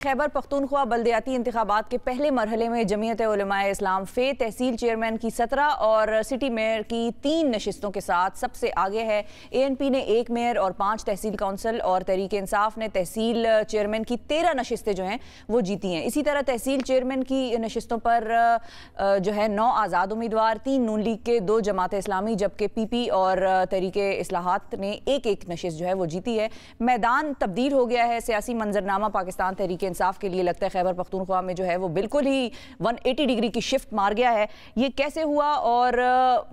خیبر پختونخوا بلدیاتی انتخابات کے پہلے مرحلے میں جمعیت علماء اسلام فے تحصیل چیئرمین کی 17 اور سٹی میئر کی 3 نشستوں کے ساتھ سب سے آگے ہے۔ ANP نے 1 میئر اور 5 تحصیل کونسل اور تحریک انصاف نے تحصیل چیئرمین کی 13 نشستیں جو ہیں وہ جیتی ہیں۔ اسی طرح تحصیل چیئرمین کی نشستوں پر جو ہے 9 آزاد امیدوار، 3 نون لیگ کے، 2 جماعت اسلامی، جبکہ PP اور تحریک اصلاحات نے ایک نشست جو ہے وہ جیتی ہے۔ میدان تبدیل ہو گیا ہے، سیاسی منظرنامہ پاکستان تحریک انصاف کے لیے لگتا ہے خیبر پختونخوا میں جو ہے وہ بالکل ہی 180 ڈگری کی شفٹ مار گیا ہے۔ یہ کیسے ہوا؟ اور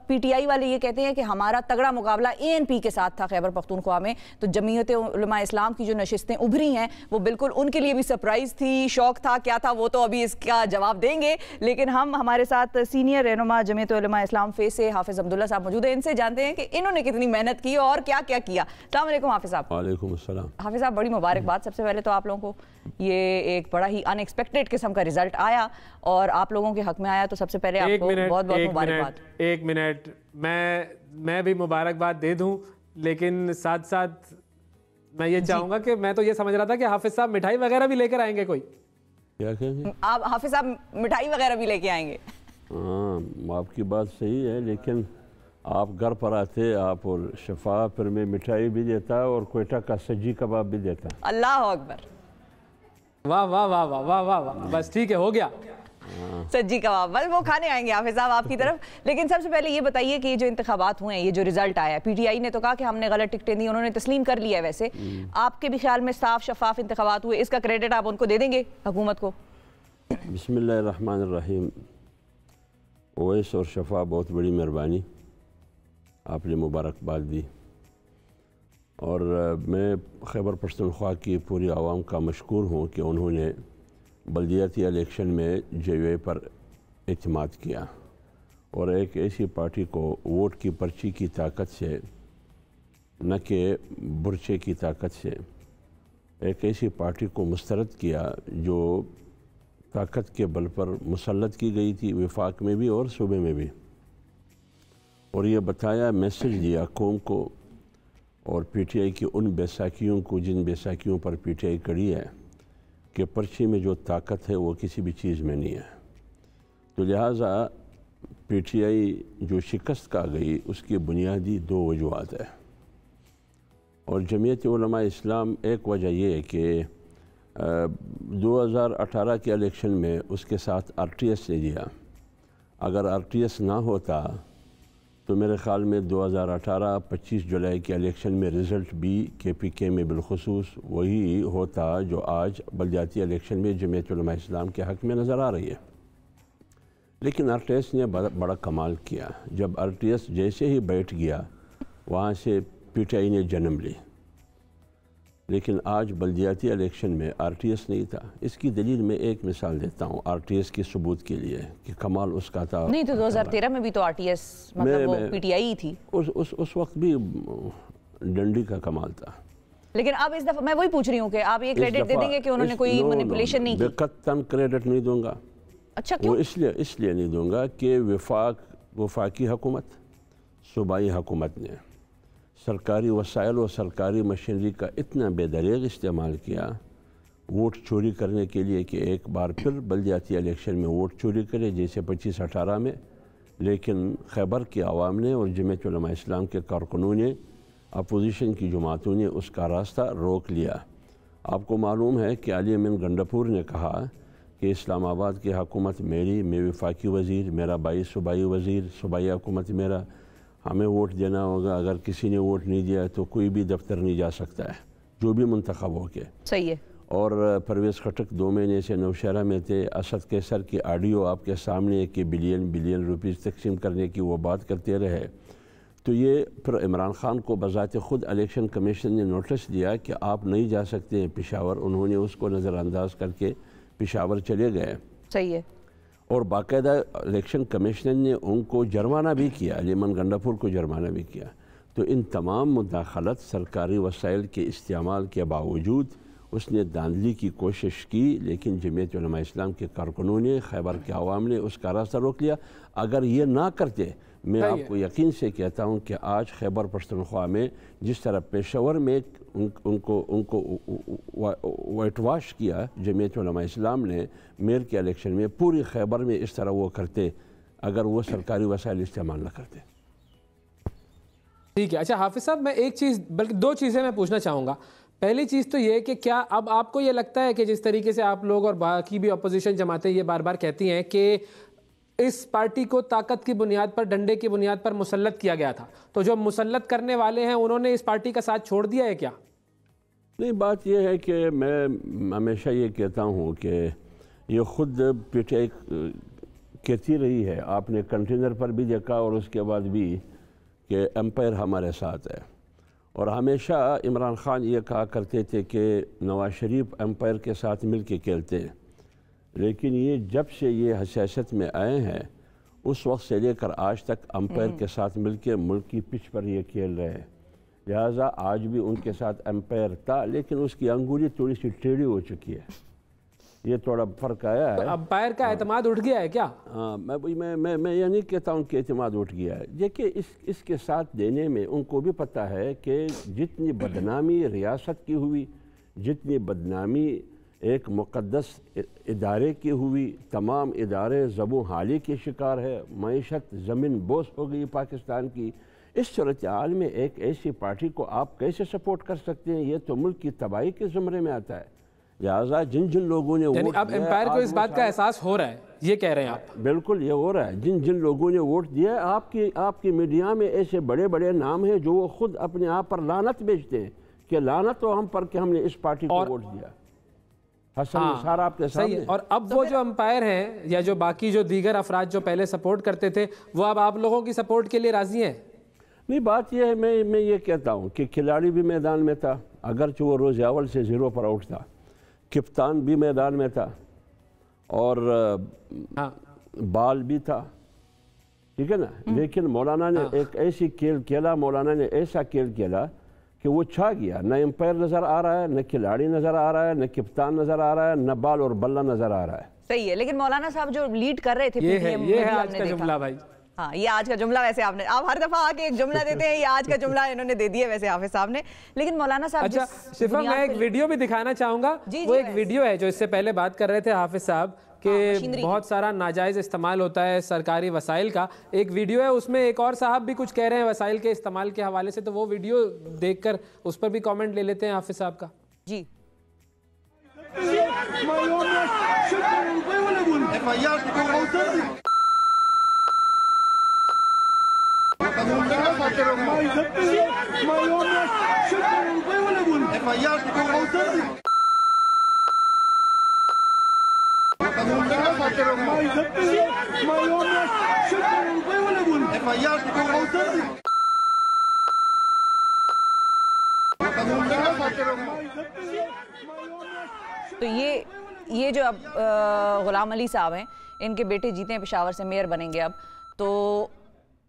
PTI والے یہ کہتے ہیں کہ ہمارا تگڑا مقابلہ ANP کے ساتھ تھا خیبر پختونخوا میں، تو جمعیت علماء اسلام کی جو نشستیں ابھری ہیں وہ بالکل ان کے لیے بھی سرپرائز تھی، شوق تھا، کیا تھا وہ تو ابھی اس کا جواب دیں گے۔ لیکن ہمارے ساتھ سینئر رہنما جمعیت علماء اسلام فے سے حافظ عبداللہ صاحب موجود ہیں، ان سے جانتے ہیں کہ انہوں نے کتنی محنت کی اور کیا کیا کیا۔ السلام علیکم حافظ صاحب۔ وعلیکم السلام۔ حافظ صاحب بڑی مبارکباد سب سے پہلے تو آپ لوگوں کو، یہ ایک بڑا ہی ان ایکسپیکٹڈ قسم کا رزلٹ آیا اور آپ لوگوں کے حق میں آیا، تو سب سے پہلے آپ کو بہت بہت مبارکباد۔ ایک منٹ میں بھی مبارکباد دے دوں، لیکن ساتھ ساتھ میں یہ چاہوں گا کہ میں تو یہ سمجھ رہا تھا کہ حافظ صاحب مٹھائی وغیرہ بھی لے کر آئیں گے کوئی؟ کیا کہیں گے؟ آپ حافظ صاحب مٹھائی وغیرہ بھی لے کے آئیں گے؟ ہاں آپ کی بات صحیح ہے، لیکن آپ گھر پر آتے، آپ اور شفا پھر میں مٹھائی بھی دیتا اور کوئٹہ کا سجی کباب بھی دیتا۔ اللہ اکبر، واہ واہ واہ واہ واہ واہ واہ، بس ٹھیک ہے، ہو گیا سجی کباب، بس وہ کھانے آئیں گے حافظ صاحب آپ کی طرف۔ لیکن سب سے پہلے یہ بتائیے کہ یہ جو انتخابات ہوئے ہیں، یہ جو رزلٹ آیا ہے، PTI نے تو کہا کہ ہم نے غلط ٹکٹیں دی، انہوں نے تسلیم کر لیا ہے، ویسے آپ کے بھی خیال میں صاف شفاف انتخابات ہوئے، اس کا کریڈٹ آپ ان کو دے دیں گے، حکومت کو؟ بسم اللہ الرحمن الرحیم۔ اویس اور شفا بہت بڑی مہربانی، آپ نے مبارکباد دی، اور میں خیبر پختونخوا کی پوری عوام کا مشکور ہوں کہ انہوں نے بلدیاتی الیکشن میں JUA پر اعتماد کیا اور ایک ایسی پارٹی کو ووٹ کی پرچی کی طاقت سے، نہ کہ برچے کی طاقت سے، ایک ایسی پارٹی کو مسترد کیا جو طاقت کے بل پر مسلط کی گئی تھی، وفاق میں بھی اور صوبے میں بھی، اور یہ بتایا، میسج دیا قوم کو اور PTI کی ان بیساکھیوں کو جن بیساکھیوں پر PTI کڑی ہے کہ پرچی میں جو طاقت ہے وہ کسی بھی چیز میں نہیں ہے۔ تو لہٰذا PTI جو شکست کا گئی اس کی بنیادی 2 وجوہات ہے، اور جمعیت علماء اسلام ایک وجہ یہ ہے کہ 2018 کے الیکشن میں اس کے ساتھ RTS نے دیا، اگر RTS نہ ہوتا تو میرے خیال میں 2018 25 جولائی کے الیکشن میں رزلٹ بھی KPK میں بالخصوص وہی ہوتا جو آج بلدیاتی الیکشن میں جمعیت علماء اسلام کے حق میں نظر آ رہی ہے۔ لیکن RTS نے بڑا کمال کیا، جب RTS جیسے ہی بیٹھ گیا وہاں سے PTI نے جنم لی، لیکن آج بلدیاتی الیکشن میں RTS نہیں تھا۔ اس کی دلیل میں ایک مثال دیتا ہوں RTS کے ثبوت کے لیے کہ کمال اس کا تھا۔ نہیں تو 2013 میں بھی تو RTS مطلب وہ PTI ہی تھی، اس وقت بھی ڈنڈی کا کمال تھا۔ لیکن اب اس دفعہ میں وہی پوچھ رہی ہوں کہ آپ یہ کریڈٹ دے دیں گے کہ انہوں نے کوئی مینیپولیشن نہیں کی؟ قطعاً کریڈٹ نہیں دوں گا۔ اچھا کیوں؟ وہ اس لیے نہیں دوں گا کہ وفاقی حکومت، صوبائی حکومت نے سرکاری وسائل اور سرکاری مشینری کا اتنا بے دریغ استعمال کیا ووٹ چوری کرنے کے لیے کہ ایک بار پھر بلدیاتی الیکشن میں ووٹ چوری کرے، جیسے 25-18 میں۔ لیکن خیبر کی عوام نے اور جمعیت علماء اسلام کے کارکنوں نے، اپوزیشن کی جماعتوں نے اس کا راستہ روک لیا۔ آپ کو معلوم ہے کہ علی امین گنڈاپور نے کہا کہ اسلام آباد کی حکومت میری، میں وفاقی وزیر، میرا بھائی صوبائی وزیر، صوبائی حکومت میرا، ہمیں ووٹ دینا ہوگا، اگر کسی نے ووٹ نہیں دیا تو کوئی بھی دفتر نہیں جا سکتا ہے، جو بھی منتخب ہو کے۔ صحیح ہے۔ اور پرویز خٹک 2 مہینے سے نوشہرہ میں تھے، اسد کیسر کی آڈیو آپ کے سامنے ہے کہ بلین روپیز تقسیم کرنے کی وہ بات کرتے رہے۔ تو یہ پھر عمران خان کو بذات خود الیکشن کمیشن نے نوٹس دیا کہ آپ نہیں جا سکتے ہیں پشاور، انہوں نے اس کو نظر انداز کر کے پشاور چلے گئے۔ صحیح ہے۔ اور باقاعدہ الیکشن کمیشن نے ان کو جرمانہ بھی کیا، علی امین گنڈاپور کو جرمانہ بھی کیا۔ تو ان تمام مداخلت سرکاری وسائل کے استعمال کے باوجود اس نے دھاندلی کی کوشش کی، لیکن جمعیت علماء اسلام کے کارکنوں نے، خیبر کے عوام نے اس کا راستہ روک لیا۔ اگر یہ نہ کرتے، میں آپ کو یقین سے کہتا ہوں کہ آج خیبر پختونخوا میں جس طرح پشاور میں ان کو وائٹ واش کیا جمعیت علماء اسلام نے میئر کے الیکشن میں، پوری خیبر میں اس طرح وہ کرتے اگر وہ سرکاری وسائل استعمال نہ کرتے۔ ٹھیک ہے، اچھا حافظ صاحب، میں ایک چیز بلکہ دو چیزیں میں پوچھنا چاہوں گا۔ پہلی چیز تو یہ کہ کیا اب آپ کو یہ لگتا ہے کہ جس طریقے سے آپ لوگ اور باقی بھی اپوزیشن جماعتیں یہ بار بار کہتی ہیں کہ اس پارٹی کو طاقت کی بنیاد پر، ڈنڈے کی بنیاد پر مسلط کیا گیا تھا، تو جو مسلط کرنے والے ہیں انہوں نے اس پارٹی کا ساتھ چھوڑ دیا ہے کیا؟ نہیں، بات یہ ہے کہ میں ہمیشہ یہ کہتا ہوں کہ یہ خود پیٹے کہتی رہی ہے، آپ نے کنٹینر پر بھی دیکھا اور اس کے بعد بھی کہ امپائر ہمارے ساتھ ہے، اور ہمیشہ عمران خان یہ کہا کرتے تھے کہ نواز شریف امپائر کے ساتھ مل کے کھیلتے ہیں، لیکن یہ جب سے یہ حساسیت میں آئے ہیں اس وقت سے لے کر آج تک امپائر کے ساتھ مل کے ملک کی پچ پر یہ کھیل رہے ہیں، لہٰذا آج بھی ان کے ساتھ امپائر تھا، لیکن اس کی انگولی تھوڑی سی ٹیڑھی ہو چکی ہے، یہ تھوڑا فرق آیا ہے۔ امپائر کا اعتماد اٹھ گیا ہے کیا؟ ہاں، میں یہ نہیں کہتا ہوں کہ اعتماد اٹھ گیا ہے، دیکھیے اس کے ساتھ دینے میں ان کو بھی پتہ ہے کہ جتنی بدنامی ریاست کی ہوئی، جتنی بدنامی ایک مقدس ادارے کی ہوئی، تمام ادارے زبوں حالی کے شکار ہے، معیشت زمین بوس ہو گئی پاکستان کی، اس صورتحال میں ایک ایسی پارٹی کو آپ کیسے سپورٹ کر سکتے ہیں؟ یہ تو ملک کی تباہی کے زمرے میں آتا ہے، لہٰذا جن لوگوں نے یعنی اب امپائر کو اس بات کا احساس ہو رہا ہے، یہ کہہ رہے ہیں آپ؟ بالکل یہ ہو رہا ہے، جن لوگوں نے ووٹ دیا ہے، آپ کی میڈیا میں ایسے بڑے بڑے نام ہیں جو وہ خود اپنے آپ پر لعنت بیچتے ہیں کہ لعنت ہو ہم پر کہ ہم نے اس پارٹی کو ووٹ دیا۔ حسن نثار آپ کے سامنے۔ اور اب وہ جو امپائر ہیں یا جو باقی جو دیگر افراد جو پہلے سپورٹ کرتے تھے وہ اب آپ لوگوں کی سپورٹ کے لیے راضی ہیں؟ نہیں، بات یہ ہے، میں یہ کہتا ہوں کہ کھلاڑی بھی میدان میں تھا، اگرچہ وہ روز اول سے 0 پر آؤٹ تھا، کپتان بھی میدان میں تھا، اور بال بھی تھا، ٹھیک ہے نا، لیکن مولانا نے ایک ایسی کھیل کھیلا، مولانا نے ایسا کھیل کھیلا کہ وہ چھا گیا، نہ امپائر نظر آ رہا ہے، نہ کھلاڑی نظر آ رہا ہے، نہ کپتان نظر آ رہا ہے، نہ بال اور بلہ نظر آ رہا ہے۔ صحیح ہے، لیکن مولانا صاحب جو لیڈ کر رہے تھے، یہ ہے آج کا جملہ بھائی۔ ہاں، یہ آج کا جملہ، ویسے آپ ہر دفعہ آ کے ایک جملہ دیتے ہیں، یہ آج کا جملہ انہوں نے دے دیا ویسے حافظ صاحب نے، لیکن مولانا صاحب اچھا شفا، میں ایک ویڈیو بھی دکھانا چاہوں گا، وہ ایک ویڈیو ہے جو اس سے پہلے بات کر رہے تھے حافظ صاحب کہ بہت سارا ناجائز استعمال ہوتا ہے سرکاری وسائل کا، ایک ویڈیو ہے، اس میں ایک اور صاحب بھی کچھ کہہ رہے ہیں وسائل کے استعمال کے حوالے سے، تو وہ ویڈیو دیکھ کر اس پر بھی کامنٹ لے لیتے ہیں حافظ صاحب کا۔ جی تو یہ جو اب غلام علی صاحب ہیں، ان کے بیٹے جیتے ہیں پشاور سے، میئر بنیں گے اب، تو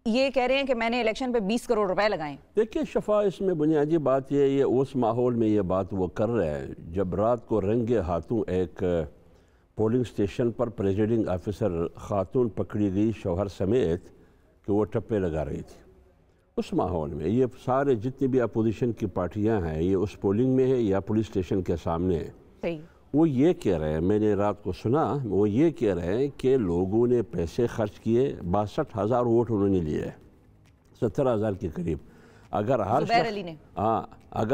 یہ کہہ رہے ہیں کہ میں نے الیکشن پہ 20 کروڑ روپے لگائیں۔ دیکھیے شفا، اس میں بنیادی بات یہ اس ماحول میں یہ بات وہ کر رہے ہیں جب رات کو رنگے ہاتھوں ایک پولنگ سٹیشن پر پریزیڈنگ آفیسر خاتون پکڑی گئی شوہر سمیت کہ وہ ٹپے لگا رہی تھی، اس ماحول میں یہ سارے جتنی بھی اپوزیشن کی پارٹیاں ہیں یہ اس پولنگ میں ہے یا پولیس سٹیشن کے سامنے ہے، صحیح، وہ یہ کہہ رہے ہیں، میں نے رات کو سنا، وہ یہ کہہ رہے ہیں کہ لوگوں نے پیسے خرچ کیے، 62,000 ووٹ انہوں نے لیے، 70,000 کے قریب، اگر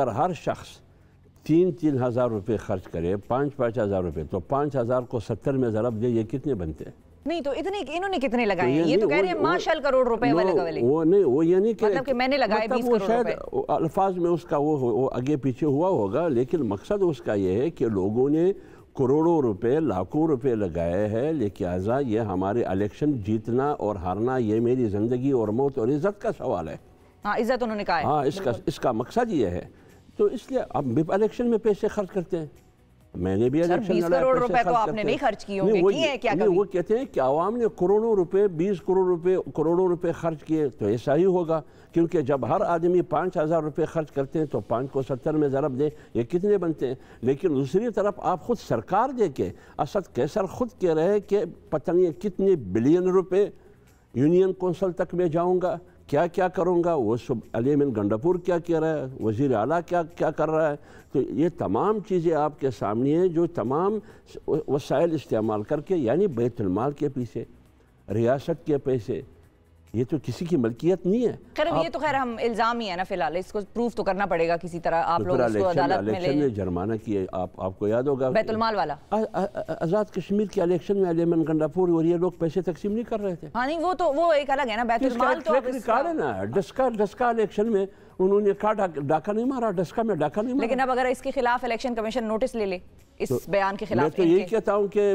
ہر شخص 3,000 روپے خرچ کرے، 5,000 روپے، تو 5,000 کو 70 میں ضرب دے، یہ کتنے بنتے ہیں؟ نہیں تو اتنے انہوں نے کتنے لگائے ہیں؟ یہ تو کہہ رہے ہیں ماشاء کروڑ روپے والے قبلے، وہ یہ نہیں مطلب کہ میں نے لگائے 20 کروڑ روپے، الفاظ میں اس کا وہ آگے پیچھے ہوا ہوگا، لیکن مقصد اس کا یہ ہے کہ لوگوں نے کروڑوں روپے، لاکھوں روپے لگائے ہیں، لہذا یہ ہمارے الیکشن جیتنا اور ہارنا یہ میری زندگی اور موت اور عزت کا سوال ہے۔ ہاں، عزت انہوں نے کہا ہے، ہاں، اس کا مقصد یہ ہے، تو اس لیے اب الیکشن میں پیسے خرچ کرتے ہیں، میں نے بھی الیکشن 20 کروڑ روپے تو آپ نے نہیں خرچ کیے ہوں گے، کیے ہیں کیا کبھی؟ وہ کہتے ہیں کہ عوام نے کروڑوں روپے 20 کروڑوں روپے خرچ کیے، تو ایسا ہی ہوگا، کیونکہ جب ہر آدمی 5,000 روپے خرچ کرتے ہیں تو 5 کو 70 میں ضرب دیں، یہ کتنے بنتے ہیں؟ لیکن دوسری طرف آپ خود سرکار دیکھیں، اسد کیسر خود کہہ رہے ہیں کہ پتہ نہیں کتنے بلین روپے یونین کونسل تک میں جاؤں گا، کیا کیا کروں گا، وہ علی امین گنڈاپور کیا کہہ رہا ہے، وزیر اعلیٰ کیا کر رہا ہے. تو یہ تمام چیزیں آپ کے سامنے ہیں جو تمام وسائل استعمال کر کے، یعنی بیت المال کے پیچھے، ریاست کے پیسے، یہ تو کسی کی ملکیت نہیں ہے. خیر یہ تو ہم الزام ہی ہے نا، فی الحال اس کو پروف تو کرنا پڑے گا کسی طرح. آپ لوگ اس کو عدالت میں الیکشن نے جرمانہ کیے، آپ کو یاد ہوگا بیت المال والا آزاد کشمیر کے الیکشن میں علی امین گنڈاپور اور یہ لوگ پیسے تقسیم نہیں کر رہے تھے. ہاں نہیں، وہ ایک الگ ہے نا، بیت المال تو ریکارڈ ہے نا. ڈسکا الیکشن میں انہوں نے ڈاکہ نہیں مارا، ڈسکا میں ڈاکہ نہیں مارا. لیکن اب اگر اس کے خلاف الیکشن کمیشن نوٹس لے لے اس بیان کے خلاف، میں تو یہی کہتا ہوں کہ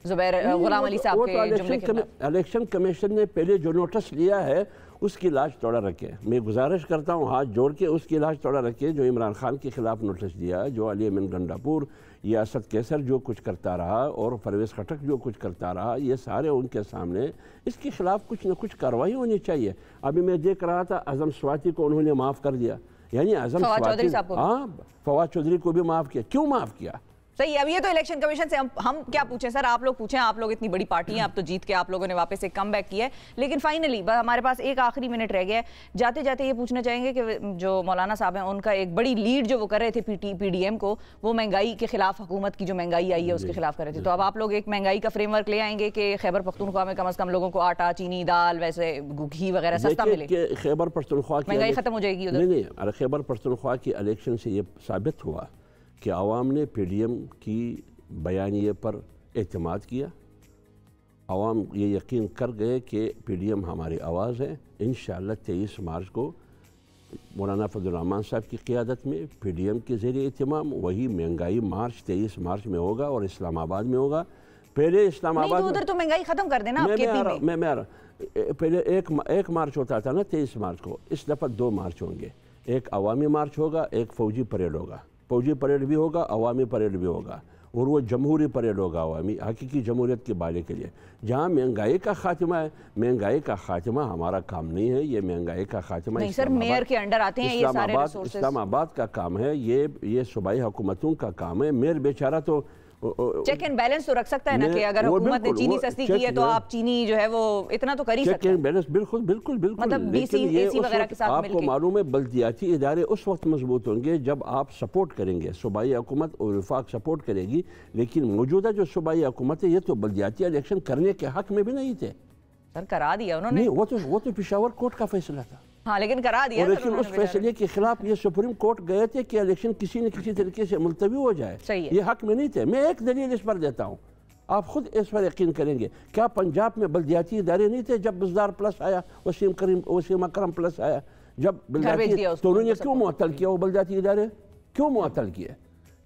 زبیر غلام علی صاحب کے جملے کے خلاف الیکشن کمیشن نے پہلے جو نوٹس لیا ہے اس کی لاش توڑا رکھے. میں گزارش کرتا ہوں ہاتھ جوڑ کے، اس کی لاش توڑا رکھے جو عمران خان کے خلاف نوٹس دیا، جو علی امین گنڈاپور یا اسد کیسر جو کچھ کرتا رہا اور پرویز خٹک جو کچھ کرتا رہا، یہ سارے ان کے سامنے. اس کے خلاف کچھ نہ کچھ کارروائی ہونی چاہیے. ابھی میں دیکھ رہا تھا اعظم سواتی کو انہوں نے معاف کر دیا، یعنی اعظم سواتی، ہاں فواد چودھری کو بھی معاف کیا. کیوں معاف کیا؟ صحیح. اب یہ تو الیکشن کمیشن سے ہم کیا پوچھیں سر، آپ لوگ پوچھیں. آپ لوگ اتنی بڑی پارٹی ہیں، آپ تو جیت کے آپ لوگوں نے واپس ایک کم بیک کیا ہے. لیکن فائنلی ہمارے پاس ایک آخری منٹ رہ گیا ہے. جاتے جاتے یہ پوچھنا چاہیں گے کہ جو مولانا صاحب ہیں ان کا ایک بڑی لیڈ جو وہ کر رہے تھے پی ڈی ایم کو، وہ مہنگائی کے خلاف، حکومت کی جو مہنگائی آئی ہے اس کے خلاف کر رہے تھے. تو اب آپ لوگ ایک مہنگائی کا فریم ورک لے آئیں گے کہ خیبر پختونخوا میں کم از کم لوگوں کو آٹا، چینی، دال، ویسے گھی وغیرہ سستا ملے؟ خیبر پختونخوا کی مہنگائی ختم ہو جائے گی ادھر؟ نہیں، خیبر پختونخوا کی الیکشن سے یہ ثابت ہوا کہ عوام نے پی ڈی ایم کی بیانیے پر اعتماد کیا. عوام یہ یقین کر گئے کہ پی ڈی ایم ہماری آواز ہے. انشاءاللہ 23 مارچ کو مولانا فضل الرحمان صاحب کی قیادت میں پی ڈی ایم کے زیر اہتمام وہی مہنگائی مارچ 23 مارچ میں ہوگا اور اسلام آباد میں ہوگا. پہلے اسلام آباد میں ادھر تو مہنگائی ختم کر دینا. میں پہلے 1 مارچ ہوتا تھا نا 23 مارچ کو، اس دفعہ 2 مارچ ہوں گے. ایک عوامی مارچ ہوگا، ایک فوجی پریڈ ہوگا. فوجی پریڈ بھی ہوگا، عوامی پریڈ بھی ہوگا، اور وہ جمہوری پریڈ ہوگا عوامی، حقیقی جمہوریت کے بالے کے لیے. جہاں مہنگائی کا خاتمہ ہے، مہنگائی کا خاتمہ ہمارا کام نہیں ہے. یہ مہنگائی کا خاتمہ نہیں سر، میئر کے انڈر آتے ہیں یہ سارے ریسورسز. اسلام آباد کا کام ہے، یہ صوبائی حکومتوں کا کام ہے. میئر بیچارہ تو چیک اینڈ بیلنس تو رکھ سکتا ہے نا کہ اگر حکومت نے چینی سستی کی ہے تو آپ چینی جو ہے وہ اتنا تو کر ہی سکتے ہیں. چیک اینڈ بیلنس بالکل. مطلب بی سی اے سی وغیرہ کے ساتھ مل کے. آپ کو معلوم ہے بلدیاتی ادارے اس وقت مضبوط ہوں گے جب آپ سپورٹ کریں گے. صوبائی حکومت اور وفاق سپورٹ کرے گی، لیکن موجودہ جو صوبائی حکومت ہے یہ تو بلدیاتی الیکشن کرنے کے حق میں بھی نہیں تھے. سر کرا دیا انہوں نے. نہیں، وہ تو پشاور کورٹ کا فیصلہ تھا. ہاں لیکن کرا دیا. لیکن اس فیصلے کے خلاف یہ سپریم کورٹ گئے تھے کہ الیکشن کسی نہ کسی طریقے سے ملتوی ہو جائے. صحیح. یہ حق میں نہیں تھے. میں ایک دلیل اس پر دیتا ہوں، آپ خود اس پر یقین کریں گے. کیا پنجاب میں بلدیاتی ادارے نہیں تھے جب بزدار پلس آیا، وسیم اکرم پلس آیا؟ جب بلدیاتی تو انہوں نے کیوں معطل کیا؟ وہ بلدیاتی ادارے کیوں معطل کیے؟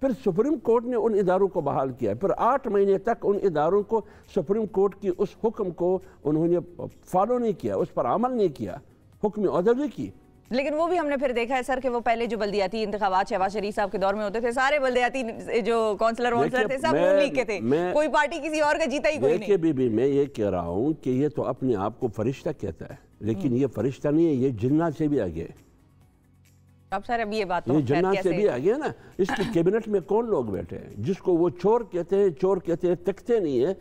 پھر سپریم کورٹ نے ان اداروں کو بحال کیا. پھر 8 مہینے تک ان اداروں کو سپریم کورٹ کی اس حکم کو انہوں نے فالو نہیں کیا، اس پر عمل نہیں کیا، حکم عدلی کی. لیکن وہ بھی ہم نے پھر دیکھا ہے سر کہ وہ پہلے جو بلدیاتی انتخابات شہباز شریف صاحب کے دور میں ہوتے تھے، سارے بلدیاتی جو کونسلر تھے سب نون لیگ کے تھے. کوئی پارٹی کسی اور کا جیتا ہی کوئی نہیں. دیکھیے میں یہ کہہ رہا ہوں کہ یہ تو اپنے آپ کو فرشتہ کہتا ہے، لیکن یہ فرشتہ نہیں ہے، یہ جنات سے بھی آگے. اب سر اب یہ بات تو جنات سے بھی آگے نا. اس کی کیبنٹ میں کون لوگ بیٹھے ہیں جس کو وہ چور کہتے ہیں، تکتے نہیں ہیں؟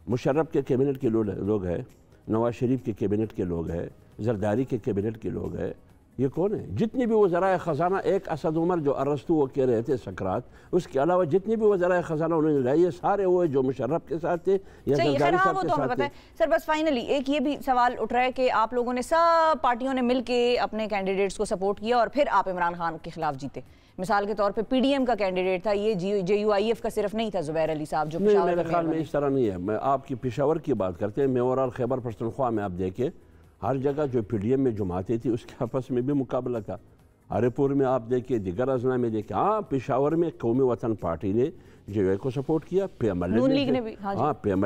مشرف کے کیبنٹ کے لوگ ہیں، نواز شریف کے کیبنٹ کے لوگ ہیں، زرداری کے کیبنٹ کے لوگ ہیں. یہ کون ہے؟ جتنی بھی وزرائے خزانہ، ایک اسد عمر جو ارسطو وہ کہہ رہے تھے سکرات، اس کے علاوہ جتنی بھی وزرائے خزانہ انہوں نے لائے، یہ سارے وہ جو مشرف کے ساتھ تھے یا زرداری صاحب کے ساتھ تھے. سر بس فائنلی ایک یہ بھی سوال اٹھ رہا ہے کہ آپ لوگوں نے سب پارٹیوں نے مل کے اپنے کینڈیڈیٹس کو سپورٹ کیا اور پھر آپ عمران خان کے خلاف جیتے. مثال کے طور پہ پی ڈی ایم کا کینڈیڈیٹ تھا، یہ جے یو آئی ایف کا صرف نہیں تھا زبیر علی صاحب جو پشاور. میرے خیال میں اس طرح نہیں ہے. میں آپ کی پشاور کی بات کرتے ہیں، میں اور خیبر پختونخوا میں آپ دیکھیں ہر جگہ جو پی ڈی ایم میں جماعتیں تھی اس کے آپس میں بھی مقابلہ تھا. ہری پور میں آپ دیکھیں، دیگر اضلاع میں دیکھیں. ہاں پشاور میں قومی وطن پارٹی نے جے یو آئی کو سپورٹ کیا، پی ایم ایل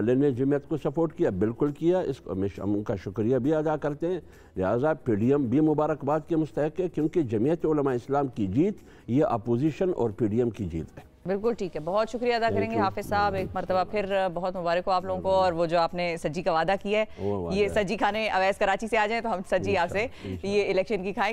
اے نے جمعیت کو سپورٹ کیا، بالکل کیا. اس کو ہم ان کا شکریہ بھی ادا کرتے ہیں. لہٰذا پی ڈی ایم بھی مبارکباد کے مستحق ہے، کیونکہ جمعیت علماء اسلام کی جیت یہ اپوزیشن اور پی ڈی ایم کی جیت ہے. بالکل ٹھیک ہے، بہت شکریہ ادا کریں گے حافظ صاحب، ایک مرتبہ پھر بہت مبارک ہو آپ لوگوں کو، اور وہ جو آپ نے سجی کا وعدہ کیا ہے، یہ سجی کھانے اویس کراچی سے آ جائیں تو ہم سجی آپ سے یہ الیکشن کی کھائیں